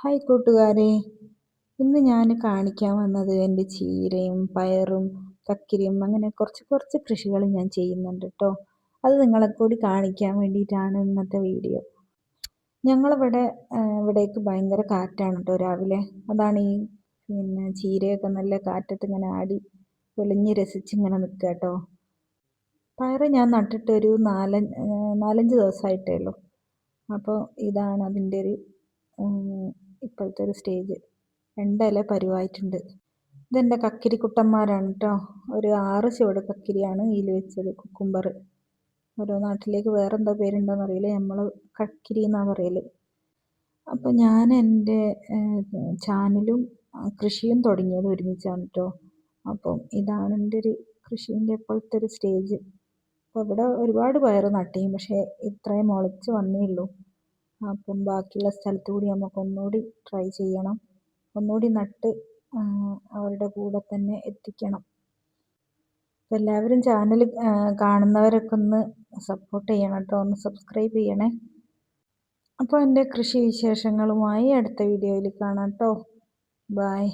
Hi കൂട്ടുകാരെ, ഇന്ന് ഞാൻ കാണിക്കാൻ വന്നത് എൻ്റെ ചീരയും പയറും കക്കിരിയും അങ്ങനെ കുറച്ച് കുറച്ച് കൃഷികൾ ഞാൻ ചെയ്യുന്നുണ്ട് കേട്ടോ. അത് നിങ്ങളെ കൂടി കാണിക്കാൻ വേണ്ടിയിട്ടാണ് ഇന്നത്തെ വീഡിയോ. ഞങ്ങളിവിടെ ഇവിടേക്ക് ഭയങ്കര കാറ്റാണ് കേട്ടോ രാവിലെ. അതാണ് ഈ ചീരയൊക്കെ നല്ല കാറ്റത്ത് ഇങ്ങനെ ആടി പൊളിഞ്ഞ് രസിച്ചിങ്ങനെ നിൽക്കുക കേട്ടോ. പയറ് ഞാൻ നട്ടിട്ട് ഒരു നാലഞ്ച് ദിവസമായിട്ടേ ഉള്ളൂ. അപ്പോൾ ഇതാണ് അതിൻ്റെ ഒരു ഇപ്പോഴത്തെ ഒരു സ്റ്റേജ്. 2 ഇല പരുവായിട്ടുണ്ട്. ഇതെൻ്റെ കക്കിരിക്കുട്ടന്മാരാണ് കേട്ടോ. ഒരു 6 ചുവട് കക്കിരിയാണ് ഇതിൽ വെച്ചത്. കുക്കുംബർ. ഓരോ നാട്ടിലേക്ക് വേറെ എന്തോ പേരുണ്ടോയെന്ന് അറിയില്ല, നമ്മൾ കക്കിരി എന്നാണ് പറയൽ. അപ്പോൾ ഞാൻ എൻ്റെ ചാനലും കൃഷിയും തുടങ്ങിയത് ഒരുമിച്ചാണ് കേട്ടോ. അപ്പം ഇതാണ് എൻ്റെ ഒരു കൃഷീൻ്റെ ഇപ്പോഴത്തെ ഒരു സ്റ്റേജ്. അപ്പോൾ ഇവിടെ ഒരുപാട് പയർ നട്ടീ, പക്ഷേ ഇത്രയും മുളച്ച് വന്നേ ഉള്ളൂ. അപ്പം ബാക്കിയുള്ള സ്ഥലത്ത് കൂടി നമുക്ക് ഒന്നുകൂടി ട്രൈ ചെയ്യണം, ഒന്നുകൂടി നട്ട് അവരുടെ കൂടെ തന്നെ എത്തിക്കണം. അപ്പോൾ എല്ലാവരും ചാനൽ കാണുന്നവരൊക്കെ ഒന്ന് സപ്പോർട്ട് ചെയ്യണം കേട്ടോ, ഒന്ന് സബ്സ്ക്രൈബ് ചെയ്യണേ. അപ്പോൾ എൻ്റെ കൃഷി വിശേഷങ്ങളുമായി അടുത്ത വീഡിയോയിൽ കാണാം കേട്ടോ. ബൈ.